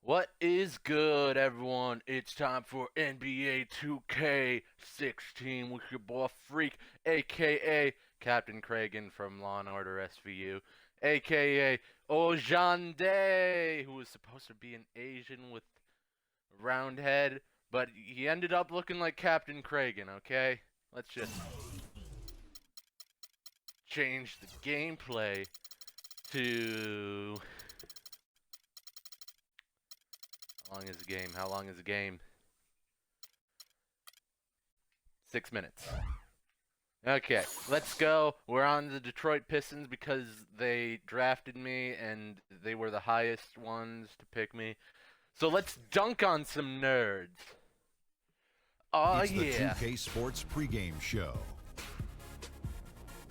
What is good, everyone? It's time for NBA 2K16 with your boy Freak, aka Captain Cragen from Law & Order SVU, aka Ojande, who was supposed to be an Asian with a round head, but he ended up looking like Captain Cragen, okay? Let's just change the gameplay to... How long is the game? How long is the game? 6 minutes. Okay, let's go. We're on the Detroit Pistons because they drafted me and they were the highest ones to pick me. So let's dunk on some nerds. Oh, it's yeah. the 2K Sports pregame show.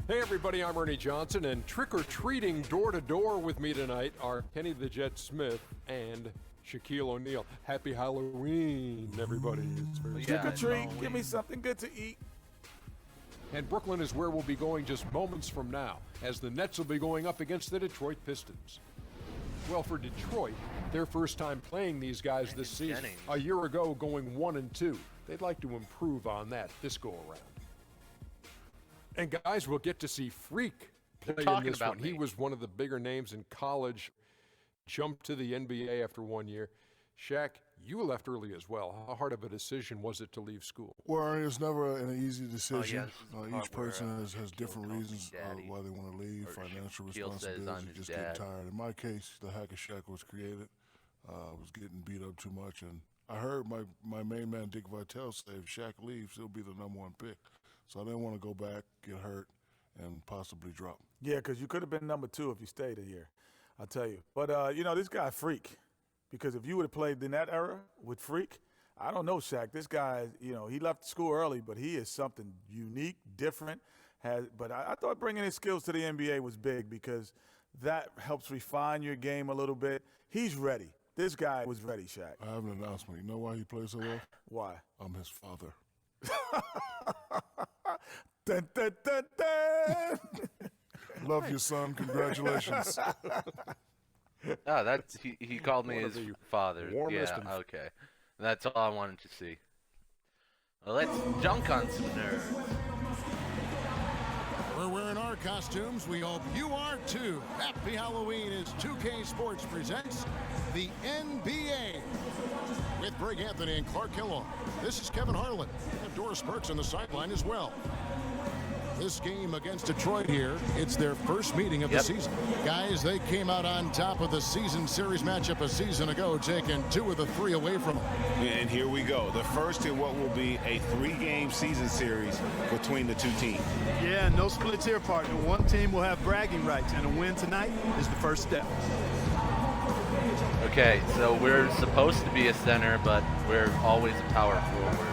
Hey everybody, I'm Ernie Johnson, and trick-or-treating door-to-door with me tonight are Kenny the Jet Smith and Shaquille O'Neal. Happy Halloween, everybody. Trick or treat, give me something good to eat. And Brooklyn is where we'll be going just moments from now, as the Nets will be going up against the Detroit Pistons. Well, for Detroit, their first time playing these guys this season. A year ago, going 1-2. They'd like to improve on that this go-around. And guys, we'll get to see Freak play in this one. He was one of the bigger names in college. Jumped to the NBA after 1 year. Shaq, you left early as well. How hard of a decision was it to leave school? Well, it's never an easy decision. Each person where, has different reasons why they want to leave, financial responsibilities, just getting tired. In my case, the Hack of Shaq was created. I was getting beat up too much, and I heard my main man, Dick Vitale, say if Shaq leaves, he'll be the #1 pick. So I didn't want to go back, get hurt, and possibly drop. Yeah, because you could have been #2 if you stayed a year. I'll tell you. But, this guy, Freak, because if you would have played in that era with Freak, I don't know, Shaq. This guy, he left school early, but he is something unique, different. But I thought bringing his skills to the NBA was big because that helps refine your game a little bit. He's ready. This guy was ready, Shaq. I have an announcement. You know why he plays so well? Why? I'm his father. Dun, dun, dun, dun. Love you, son. Congratulations. Oh, he called me his father. Warmest Yeah, okay. That's all I wanted to see. Well, let's dunk on some nerds. We're wearing our costumes. We hope you are too. Happy Halloween as 2K Sports presents the NBA with Greg Anthony and Clark Kellogg. This is Kevin Harlan. And Doris Burks on the sideline as well. This game against Detroit here, it's their first meeting of the season. Guys, they came out on top of the season series matchup a season ago, taking 2 of the 3 away from them. And here we go. The first in what will be a 3-game season series between the two teams. Yeah, no splits here, partner. One team will have bragging rights, and a win tonight is the first step. Okay, so we're supposed to be a center, but we're always a power forward.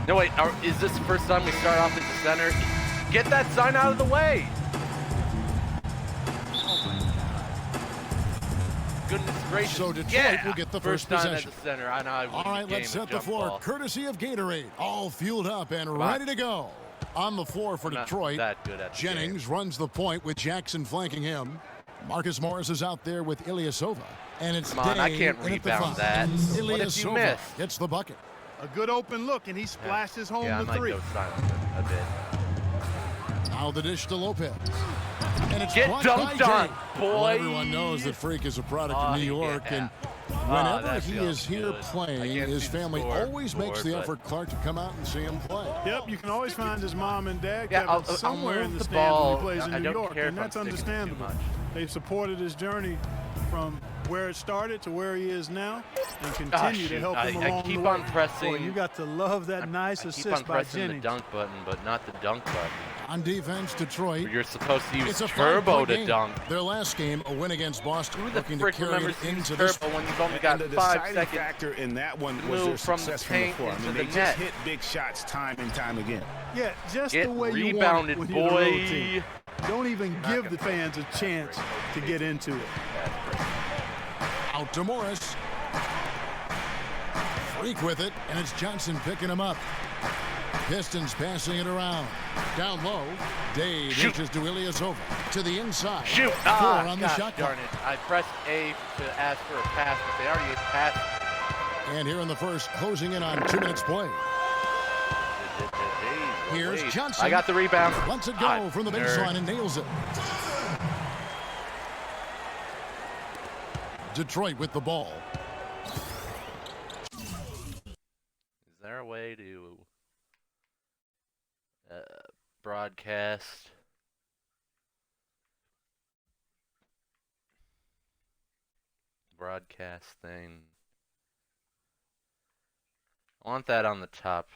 No, wait, is this the first time we start off as the center? Get that sign out of the way! Goodness gracious. So Detroit will get the first time possession. as a center. I know I All right, let's set the floor. Ball. Courtesy of Gatorade. All fueled up and ready to go. On the floor for Detroit, that good at Jennings runs the point with Jackson flanking him. Marcus Morris is out there with Ilyasova. And it's Come on, I Day can't in at the rebound front. that. What if you Ilyasova miss? gets the bucket. A good open look, and he splashes home I the might 3. go silent a bit. Now the dish to Lopez. And it's Get blocked dunked by on, Day. boy! Well, everyone knows that Freak is a product of New York, and whenever that he feels is here good. playing, his family always makes the effort, Clark, to come out and see him play. Yep, you can always find his mom and dad, Yeah, Kevin, I'll somewhere in move the the stands ball. when he plays I in New don't York, care and if I'm that's sticking too understandable. much. They've supported his journey from where it started to where he is now, and continue to help him along I keep the way. on pressing. Boy, you got to love that nice I keep assist on by pressing Jennings. the dunk button, but not the dunk button. On defense, Detroit. You're supposed to use It's a turbo 5-point to game. dunk. Their last game, a win against Boston, Who the looking to frick carry remembers it to use into this. turbo when you've only got And the 5 deciding seconds? factor in that one was move their from the success from the paint floor. I into mean, the they just net. hit big shots time and time again. Yeah, just Get the way you want rebounded, it when you're the road boy. team. Don't even give the fans a chance to get into it. Out to Morris. Freak with it, and it's Johnson picking him up. Pistons passing it around. Down low, Day reaches to Ilyasova. To the inside. Shoot! 4 on the shot clock. Darn it. I pressed A to ask for a pass, but they already passed. And here in the first, closing in on 2 minutes play. Here's Johnson. I got the rebound. Lets it go from the baseline and nails it. Detroit with the ball. Is there a way to broadcast thing? I want that on the top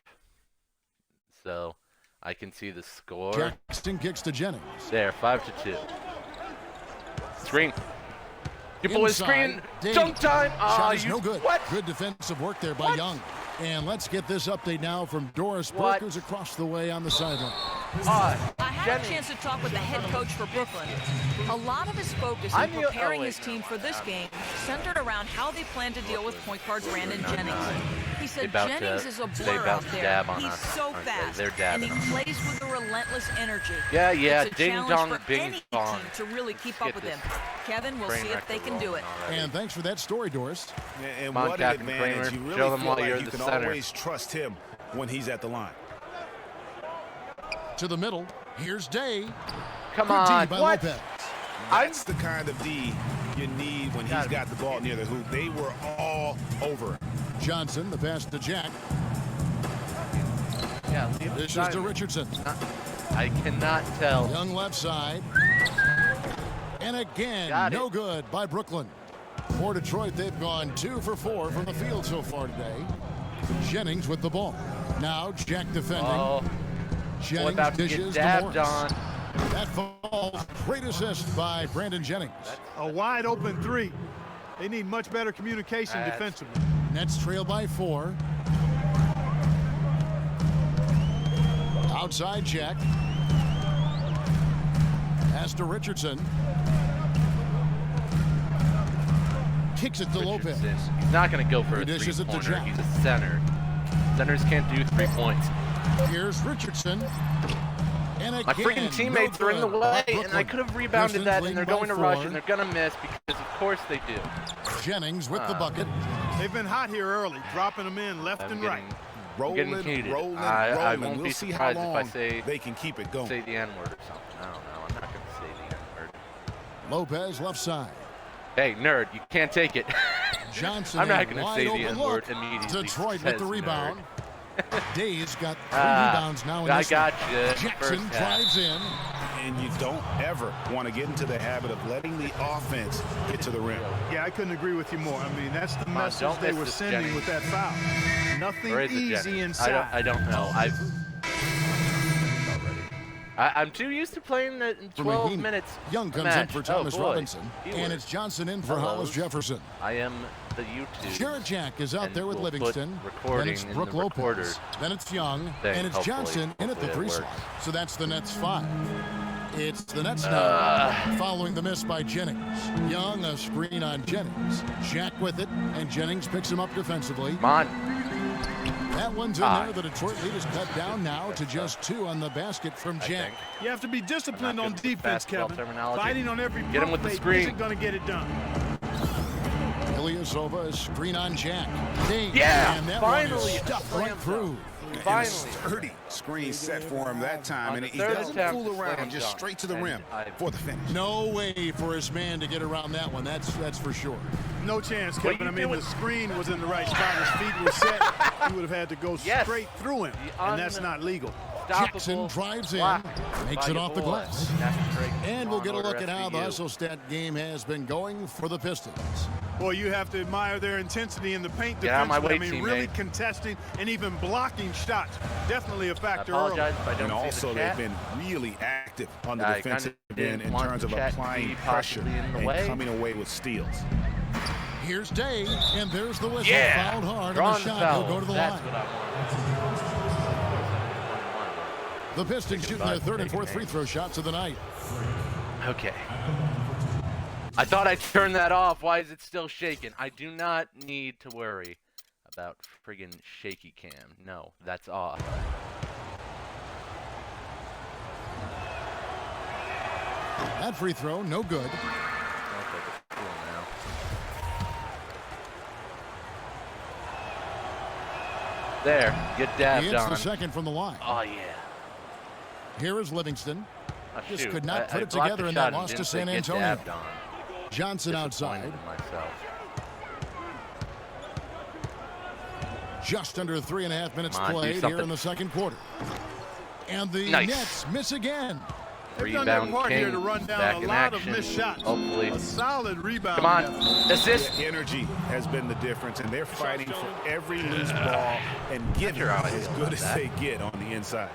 so I can see the score. Jackson kicks to Jennings. There, 5-2. Screen. People with screen. Dunk time. Shot is no good. What? Good defensive work there by Young. And let's get this update now from Doris Burke, who's across the way on the sideline. I had a chance to talk with the head coach for Brooklyn. A lot of his focus in preparing his team for this game centered around how they plan to deal with point guard Brandon Jennings. He said Jennings is a blur out there. He's so fast, and he plays with a relentless energy. Yeah, it's a ding challenge dong, for bing any bong. team to really keep up with him. Kevin, we'll see if they can do it. And thanks for that story, Doris. And Come on, what Captain an advantage. Kramer. You really Show them feel while like you're you the can center. always trust him when he's at the line. To the middle. Here's Day. Come Good on. D by What? Lopez. That's the kind of D you need when he's got the ball near the hoop. They were all over it. Johnson, the pass to Jack. Yeah, This is to Richardson. I cannot tell. Young left side. And again, no good by Brooklyn. For Detroit, they've gone 2 for 4 from the field so far today. Jennings with the ball. Now Jack defending. Jennings about to dishes get to dabbed Morris. on. That falls. Great assist by Brandon Jennings. A wide open 3. They need much better communication defensively. Nets trail by 4. Outside Jack. Pass to Richardson. Kicks it to Lopez. He's not going to go for a dishes it to three-pointer. Jack. He's a center. Centers can't do 3 points. Here's Richardson. And again, My freaking teammates were in the way, and I could have rebounded that, and they're going to rush, and 4. they're going to miss because, of course, they do. Jennings with the bucket. They've been hot here early, dropping them in left and right. Rolling. I won't We'll be see how surprised if long I say they can keep it going. Say the N-word or something. I don't know. I'm not going to say the N-word. Lopez left side. Hey, nerd, you can't take it. Johnson. I'm not going to say the open N-word look. immediately. Detroit with the rebound. Day's got 3 rebounds now in I this got one. you. Jackson drives in. And you don't ever want to get into the habit of letting the offense get to the rim. Yeah, I couldn't agree with you more. I mean, that's the message they were sending with that foul. Nothing easy inside. I don't know. I'm too used to playing it in 12 minutes. Young comes in for Thomas Robinson. And it's Johnson in for Hollis Jefferson. I am the YouTube. Jared Jack is out there with Livingston. Then it's Brooke Lopez. Then it's Young. And it's Johnson in at the 3 slot. So that's the Nets 5. It's the Nets now, following the miss by Jennings. Young, a screen on Jennings. Jack with it, and Jennings picks him up defensively. Come on. That one's in there. The Detroit lead is cut down now to just 2 on the basket from Jack. You have to be disciplined on defense, Kevin. Fighting on every get him with the screen. Isn't going to get it done. Ilyasova, a screen on Jack. Yeah, and that finally. One is stuffed right through. Finally. Sturdy screen set for him that time, and he doesn't fool around, just straight to the rim for the finish. No way for his man to get around that one. That's for sure. No chance, Kevin. I mean, the screen was in the right spot. His feet were set. He would have had to go straight through him, and that's not legal. Jackson drives in, makes it off the glass. And we'll get a look at how the hustle stat game has been going for the Pistons. Boy, you have to admire their intensity in the paint defense. I mean, really contesting and even blocking shots. Definitely a factor early. And also, they've been really active on the defensive end in terms of applying pressure and coming away with steals. Here's Day, and there's the whistle. Fouled hard on the shot. He'll go to the line. The Pistons shooting their 3rd and 4th free throw shots of the night. Okay. I thought I turned that off. Why is it still shaking? I do not need to worry about friggin' shaky cam. No, that's off. That free throw, no good. There, get dabbed He hits on. the second from the line. Oh, yeah. Here is Livingston. Oh, Just shoot. could not put I it together in that blocked loss the to shot and San didn't say get Antonio. dabbed on. Johnson outside. Disappointed in myself. Just under 3.5 minutes Come on, do played here something. in the second quarter. And the Nice. Nets miss again. They've done their Rebound part here king, to run back down a in lot of action. missed shots. Hopefully. A solid rebound. Come on, effort. assist. The energy has been the difference, and they're fighting for every loose ball and giving sure how I as feel good about as that. they get on the inside.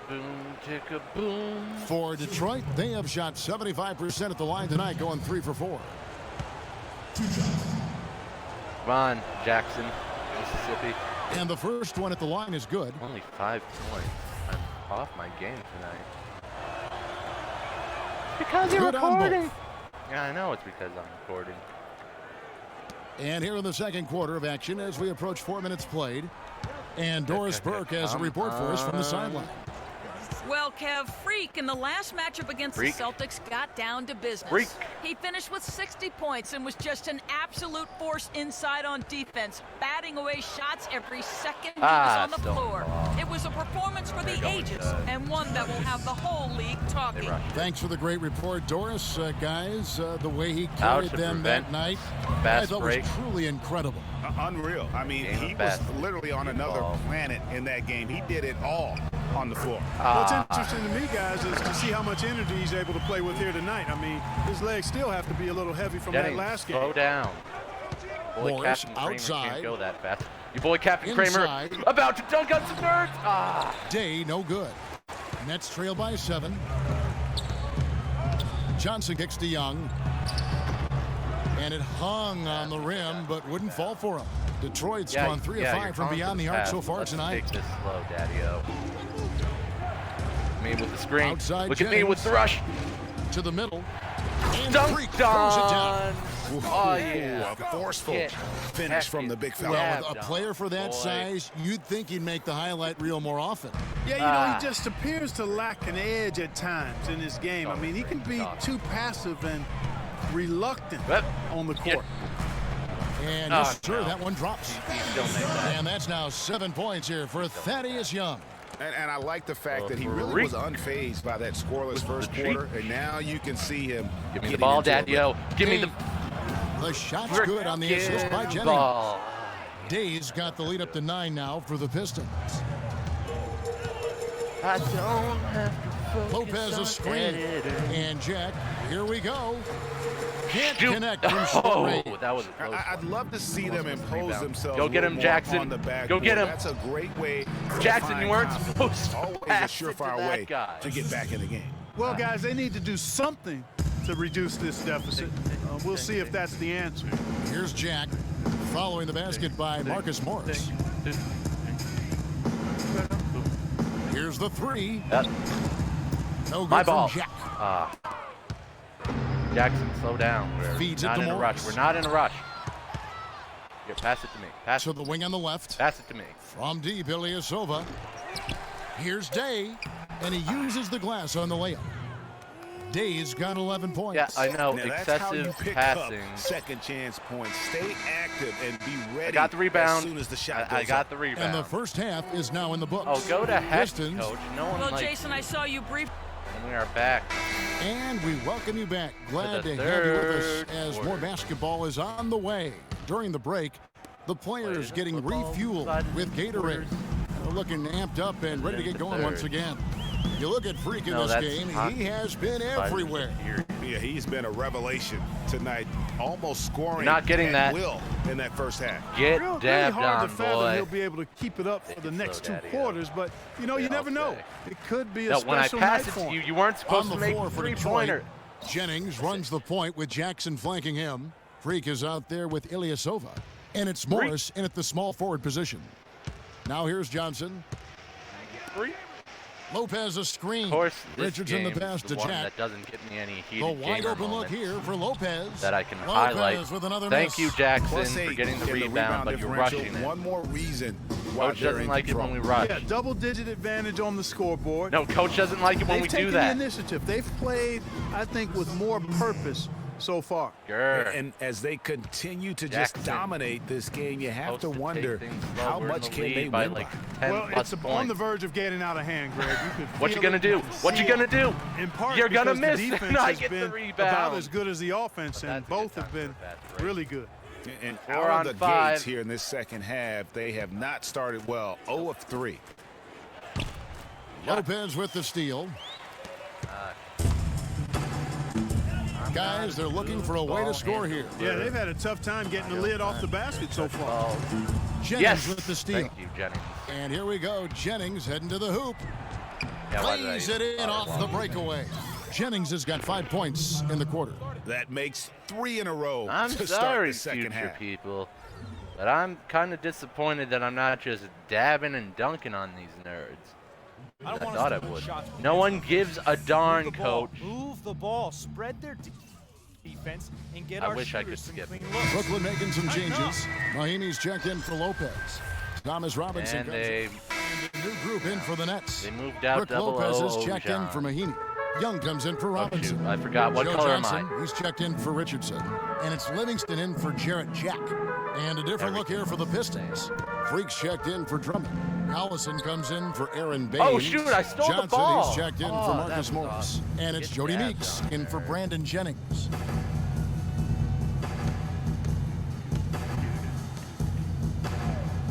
Boom, chicka, boom. For Detroit, they have shot 75% at the line tonight, going 3 for 4. Come on, Jackson, Mississippi. And the first one at the line is good. Only 5 points. I'm off my game tonight. Because you're Good on both. recording. Yeah, I know it's because I'm recording. And here in the second quarter of action as we approach 4 minutes played. And Doris Burke has a report for us from the sideline. Well, Kev, Freak in the last matchup against Freak. the Celtics got down to business. Freak. He finished with 60 points and was just an absolute force inside on defense, batting away shots every second he was on the still floor. ball. It was a performance for the going ages to- and one that will have the whole league talking. Thanks for the great report, Doris. Guys, the way he Out carried to them prevent that night, I fast thought break. was truly incredible. Unreal. I mean, Game he of was basketball. literally on another planet in that game. He did it all on the floor. What's interesting to me, guys, is to see how much energy he's able to play with here tonight. I mean, his legs still have to be a little heavy from that Jennings, last slow game. down. Boy, Morris Captain Kramer outside. can't go that fast. Your boy Captain Inside. Kramer about to dunk on some nerds. Ah. Day, no good. Nets trail by 7. Johnson kicks to Young. And it hung on the rim, but wouldn't fall for him. Detroit's gone 3 of 5 from beyond the arc so far tonight. Take this slow, Daddy-O. Me with the screen. Outside Look at me Jennings. with the rush. To the middle. And Freak Dunked throws it down. on. Oh, yeah. A forceful Get finish from the big fella. Well, Dabbed with a player for that boy. size, you'd think he'd make the highlight reel more often. Yeah, you know, he just appears to lack an edge at times in his game. I mean, he can be too passive and reluctant Yep. on the court. And Oh, yes, sir, no. that one drops. He still made that. And that's now 7 points here for Thaddeus Young. And I like the fact that he really was unfazed by that scoreless first quarter, and now you can see him. Give me the getting ball, into it. Daddy-O. Give me the The shot's good on the assist by Jennings. ball. Day's got the lead up to 9 now for the Pistons. I don't have to focus Lopez a on screen. editing. And Jack, here we go. Can't Shoot. connect from short range. Oh, that was a close I'd one. love to see them Almost impose rebound. themselves. Go a get little him, more Jackson. on the Go backboard. get him. That's a great way. to Jackson, find you weren't confidence. supposed to Always a pass it to surefire that way guy. to get back in the game. Well, guys, they need to do something to reduce this deficit. We'll see if that's the answer. Here's Jack following the basket by Marcus Morris. Here's the 3. Yep. No good My from ball. Jack. Jackson, slow down. We're Feeds it not to in a Morris. rush. We're not in a rush. Here, pass it to me. Pass To it. the wing on the left. Pass it to me. From deep, Ilyasova. Here's Day, and he uses the glass on the layup. Day's got 11 points. Yeah, I know. Now, that's how you Excessive pick passing. up second chance points. Stay active and be ready. I got the rebound. As soon as the shot I goes got up. the rebound. And the first half is now in the books. Oh, go to heck, Pistons. coach. No one Well, likes Jason, I saw you brief. And we are back. And we welcome you back. Glad the to have you with us third as quarter. more basketball is on the way. During the break, the players getting football refueled inside with the Gatorade. quarters. They're looking amped up and ready to get going once again. You look at Freak in No, this that's game, hot. he has been everywhere. Yeah, he's been a revelation tonight, almost scoring Not getting at that. will in that first half. Get Really dabbed hard on, to fathom he'll boy. be able to keep it up for the it next slow, 2 Daddy-O. quarters, but you know, Yeah, you never I'll know. say. It could be a No, when I special pass night it for to him. you, you weren't On supposed the to make floor for three-pointer. Detroit, Jennings runs the point with Jackson flanking him. Freak is out there with Ilyasova. And it's Morris in at the small forward position. Now here's Johnson. Freak. Lopez a screen. Of course, this Richardson the game pass is the to one Jack. that doesn't get me any The heated wide gamer open look moments here for Lopez. that I can Lopez highlight. with another Thank miss. you, Jackson, Plus for 8 getting the in rebound, but you're differential. rushing it. One more reason Coach doesn't like it when we rush. Yeah, double-digit advantage on the scoreboard. No, coach doesn't like it when we do that. They've taken the initiative. They've played, I think, with more purpose so far. And as they continue to just dominate this game, you have to wonder how much can they win by. Well, it's on the verge of getting out of hand, Greg. What you gonna do? What you gonna do? In part, you're gonna miss the defense and I has get been the rebound. about as good as the offense, and both have been really good. And out of the gates here in this second half, they have not started well. 0 of 3. Lopez with the steal. Guys, they're looking for a way to score here. Yeah, they've had a tough time getting the lid off the basket so far. Jennings with the steal. Thank you, Jennings. And here we go. Jennings heading to the hoop. Plays it in off the breakaway. Jennings has got 5 points in the quarter. That makes 3 in a row I'm to sorry, start the second future half. people, but I'm kind of disappointed that I'm not just dabbing and dunking on these nerds. I thought I would. No one gives a darn, coach. Move the ball, spread their defense, and get I wish I could skip. Brooklyn making some changes. Mahimi's checked in for Lopez. Thomas Robinson comes in. And a new group in for the Nets. They moved out Rick Lopez is checked in for Mahimi. Young comes in for Robinson. I forgot what Joe color Johnson, am I? He's checked in for Richardson. And it's Livingston in for Jarrett Jack. And a different look here for the Pistons. Freaks checked in for Drummond. Collison comes in for Aaron Baines. Oh, shoot, I stole Johnson, the ball. He's checked in for Marcus Morris. Awesome. And it's Jody Meeks in for Brandon Jennings.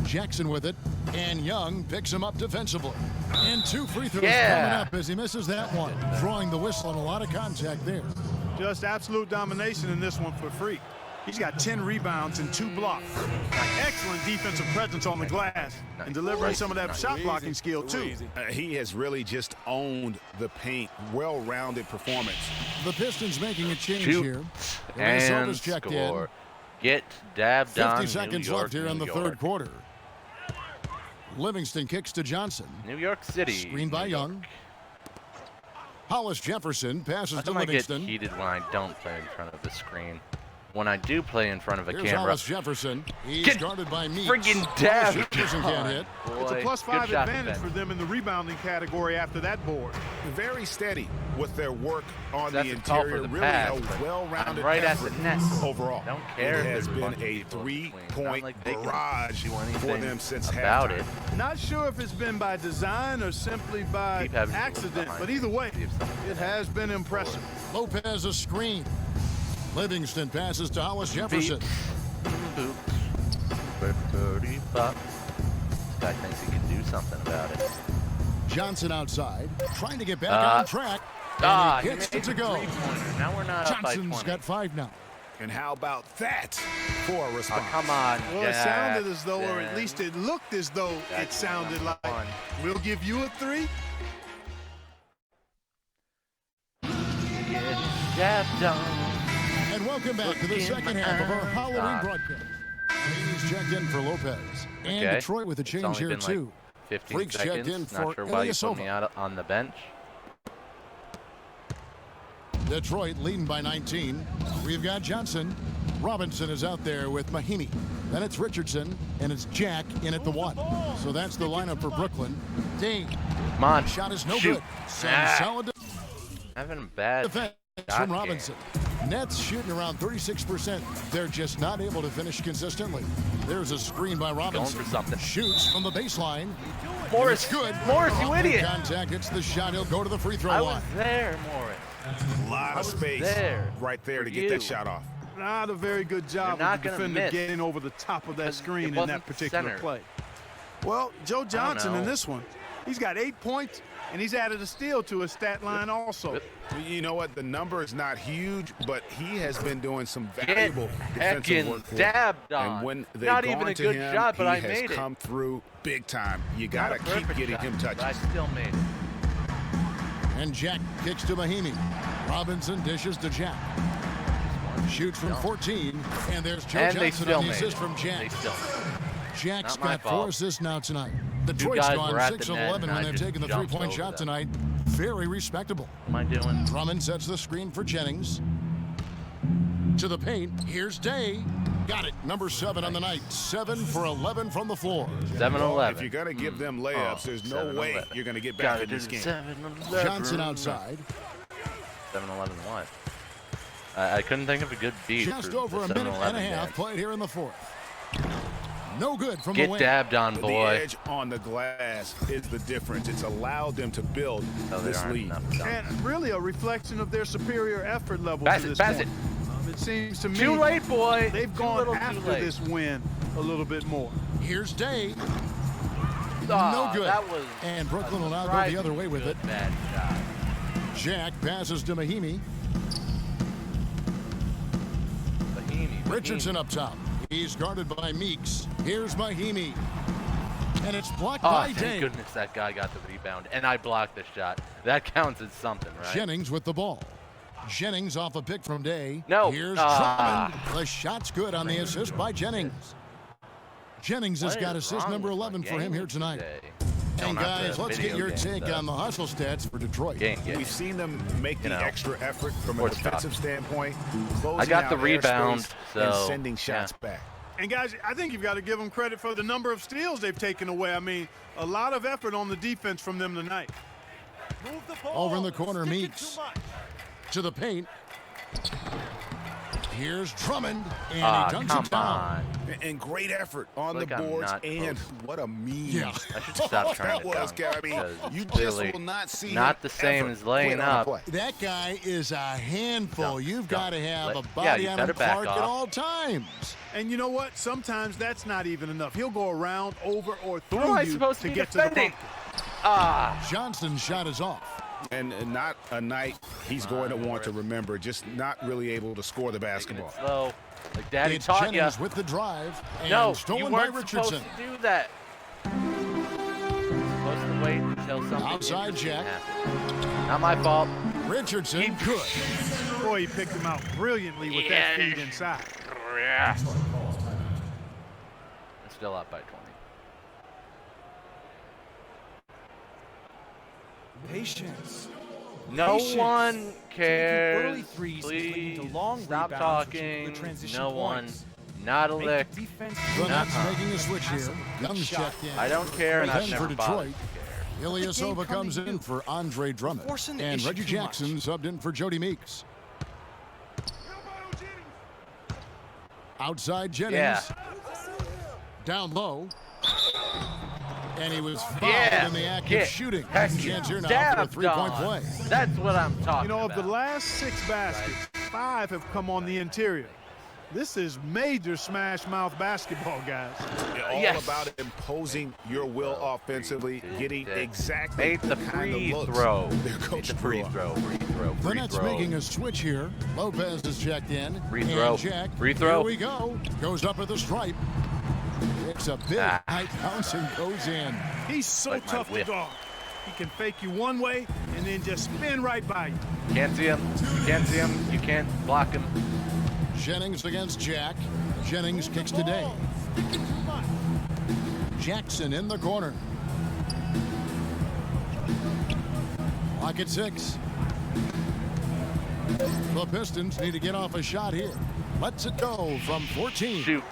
Jackson with it, and Young picks him up defensively. And 2 free throws coming up as he misses that one. Drawing the whistle and a lot of contact there. Just absolute domination in this one for Freak. He's got 10 rebounds and 2 blocks. Excellent defensive presence on the glass and delivering some of that shot blocking skill too. He has really just owned the paint. Well-rounded performance. The Pistons making a change here. And checked score. In. Get dabbed 50 on. 50 seconds New York, left here in the third quarter. Livingston kicks to Johnson. New York City. Screen by Young. Hollis Jefferson passes to I Livingston. get heated when I don't play in front of the screen. When I do play in front of a Here's camera. Hollis Jefferson. He's guarded by Meeks. Friggin' dabbed. Jefferson can't hit. It's a +5 advantage for them in the rebounding category after that board. Very steady with their work on That's the a call interior. for the Really pass, a well-rounded right at effort the net. overall. I don't care it if has there's been bunch of a people three-point like they can barrage do for anything them since about halftime. it. Not sure if it's been by design or simply by Keep having accident, behind but me. either way, See if something it has been impressive. Lopez a screen. Livingston passes to Hollis Jefferson. This guy thinks he can do something about it. Johnson outside, trying to get back on track. And he hits it to go. Now we're not up by 20. Johnson's got 5 now. And how about that for a response? Come on, Well, it sounded as though, or Jackson. at least it looked as though it sounded like, we'll give you a 3. And welcome back to the second half of our Halloween broadcast. He's checked in for Lopez. And Detroit with a change here, too. 15 Freaks seconds. checked in Not for sure why you put me Ilyasova. out on the bench. Detroit leading by 19. We've got Johnson. Robinson is out there with Mahimi. Then it's Richardson, and it's Jack in at the 1. So that's the lineup for Brooklyn. Dane. Come on. Shot is no Shoot. good. Some solid Having a bad defense from Robinson. Nets shooting around 36%. They're just not able to finish consistently. There's a screen by Robinson. Going for something. Shoots from the baseline. Morris, It's good. Morris, you idiot. Contact. It's the shot. He'll go to the free throw I line. was there, Morris. A lot of space right there to get that shot off. Not a very good job of the defender getting over the top of that screen in that particular play. Well, Joe Johnson in this one, he's got 8 points, and he's added a steal to his stat line also. You know what? The number is not huge, but he has been doing some valuable defensive work for dabbed on. And when they've Not gone even a to good him, shot, but he I has made it. come through big time. You got to keep getting him touches. But I still made it. And Jack kicks to Mahimi. Robinson dishes to Jack. Shoots from 14, and there's Joe Johnson on the assist from Jack. Jack's got 4 assists now tonight. Detroit's gone 6 of 11 when they've taken the three-point shot tonight. Very respectable. What am I doing? Drummond sets the screen for Jennings. To the paint, here's Day. Got it. Number 7 on the night. 7 for 11 from the floor. 7-11. If you're going to give them layups, there's no way you're going to get back in this game. Johnson outside. 7-11 what? I couldn't think of a good beat. Just over a minute and a half played here in the fourth. No good from the wing. Get dabbed on, boy. The edge on the glass is the difference. It's allowed them to build this lead. And really a reflection of their superior effort level Pass to it, this pass point. it. It seems to me Too late, boy. They've gone after this win a little bit more. Here's Day. Oh, no good. That was and Brooklyn will now go the other way with it. Bad shot. Jack passes to Mahimi. Richardson up top. He's guarded by Meeks. Here's Mahimi. And it's blocked by Day. Thank goodness that guy got the rebound. And I blocked the shot. That counts as something, right? Jennings with the ball. Jennings off a pick from Day. No. Here's Drummond. The shot's good on the assist by Jennings. Jennings has got assist number 11 for him here tonight. And guys, let's get your take on the hustle stats for Detroit. We've seen them make the extra effort from a defensive standpoint. I got the rebound, so and sending shots back. And guys, I think you've got to give them credit for the number of steals they've taken away. I mean, a lot of effort on the defense from them tonight. Move the ball. Over in the corner, Meeks to the paint. Here's Drummond, and he dunks it down. And great effort on the boards, and what a mean. I should stop trying to was, Gabby. You just will not see not the same as laying up. That guy is a handful. You've got to have a body on him, Clark, at all times. And you know what? Sometimes that's not even enough. He'll go around, over, or through Who am I you supposed to be get defending? to the bucket. Johnson's shot is off. And not a night he's going to want to remember, just not really able to score the basketball. Slow. Like Daddy It's taught Jennings you. with the drive, and No, stolen you by weren't Richardson. supposed to do that. Supposed to wait until something Outside interesting Jack. happens. Not my fault. Richardson, good. Boy, he picked him out brilliantly with that feed inside. Yeah. Still up by 20. Patience. No Patience. one cares. Early threes leading Please to long stop rebounds, which talking. include transition No points. one. Not a Make lick. the defense The Nets making a switch here. Good Young's shot. checked in. I don't care, and I've Then never for bothered Detroit, to care. Ilyasova comes in for Andre Drummond. Forcing the And issue Reggie too much. Jackson subbed in for Jody Meeks. Outside Jennings. Yeah. Down low. And he was fouled Yeah. in the act of Get shooting. heck Chance here now yeah. for a three-point Dabbed on. play. That's what I'm talking You know, of about. the last 6 baskets, 5 have come on the interior. This is major smash mouth basketball, guys. All about imposing your will offensively, getting exactly Made the kind free of looks throw. their coach Made the free throw. The Nets making a switch here. Lopez is checked in. Free And throw. Jack, Free throw. Here we go. Goes up at the stripe. It's a big high bounce and goes in. He's so Like my tough to whip. guard. He can fake you one way and then just spin right by you. Can't see him. You can't see him. You can't block him. Jennings against Jack. Jennings kicks today. Jackson in the corner. Lock at 6. The Pistons need to get off a shot here. Lets it go from 14. Shoot.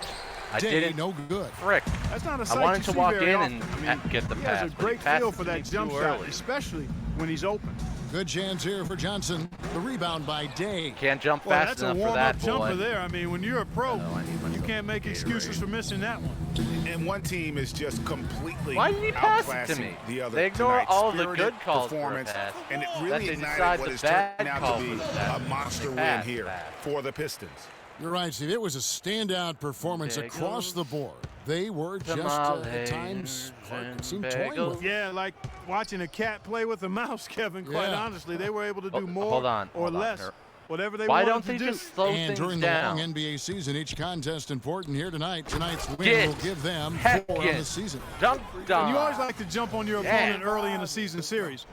I Day, didn't. no good. Frick. That's not a I sight wanted you to see walk very in often. and get the he pass. has a but he great passed feel it for to me that jump too shot, early. especially when he's open. Good chance here for Johnson. The rebound by Day. Can't jump Well, fast that's a enough for warm-up that, jumper boy. there. I mean, when you're a pro, I need myself you can't make a Gatorade. excuses for missing that one. And one team is just completely Why did he pass it to outclassing me? the other They ignore tonight. all the Spirited good calls for a performance, pass. and it That really they ignited decide what the has bad turned out call to be for the pass. a monster Pass, win here pass. for the Pistons. You're right, Steve. It was a standout performance Bagels. across the board. They were just at times and seemed toying with. Yeah, like watching a cat play with a mouse, Kevin. Quite Yeah. honestly, they were able to do Hold more on, or hold on. less, whatever they Why wanted don't to they do. just slow And things during down? the long NBA season, each contest important here tonight. Tonight's win Get will give them heck 4 on it. the season. Dunked on. And you always like to jump on your Yeah. opponent early in the season series.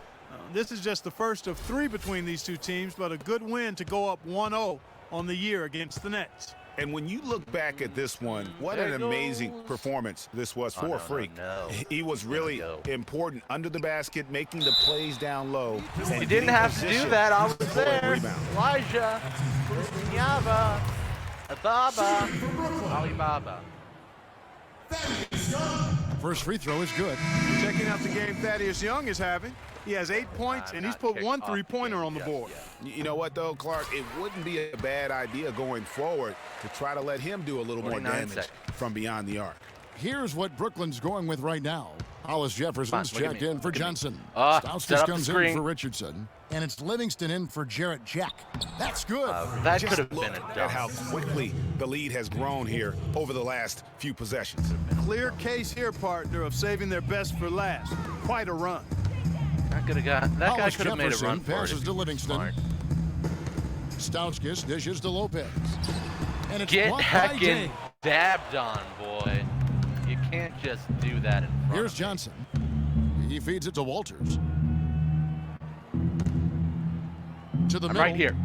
This is just the first of 3 between these two teams, but a good win to go up 1-0 on the year against the Nets. And when you look back at this one, what an amazing performance this was for Freak. He was really important under the basket, making the plays down low. And He didn't have to do that. I was to pull in there. rebound. Elijah. Yava. Baba. Alibaba. First free throw is good. Checking out the game Thaddeus Young is having. He has 8 points, and he's put one three-pointer on the board. You know what, though, Clark? It wouldn't be a bad idea going forward to try to let him do a little more damage from beyond the arc. Here's what Brooklyn's going with right now. Hollis Jefferson's checked in for Johnson. Stauskas comes in for Richardson. And it's Livingston in for Jarrett Jack. That's good. That could have been a Look dunk. at how quickly the lead has grown here over the last few possessions. Clear case here, partner, of saving their best for last. Quite a run. That guy could have made a run for it. Passes to Livingston. Stauskas dishes to Lopez. And it's Get blocked by heckin' James. dabbed on, boy. You can't just do that in front Here's of Johnson. He feeds it to Walters. To the middle. right here.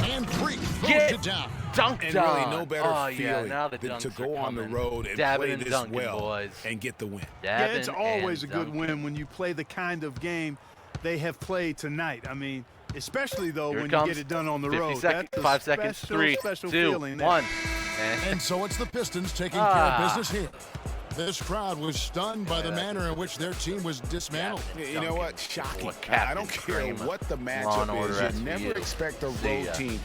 And three. Throws Get it down. dunked And really on. no better feeling now the than to dunks go are on the coming. road and Dabbing play and this dunking, well boys. and get the win. Yeah, it's Dabbing always a and good dunking. win when you play the kind of game they have played tonight. I mean, especially, though, Here when it you comes. get it done on the 50 road. seconds, That's a 5 seconds, special, 3, special 2, feeling there. 1. And so it's the Pistons taking care of business here. This crowd was stunned by the manner in which their team was dismantled. You know what? Shocking. What I don't Captain care Kramer. what the Law and matchup Order is. You SVU. never expect a See road ya. team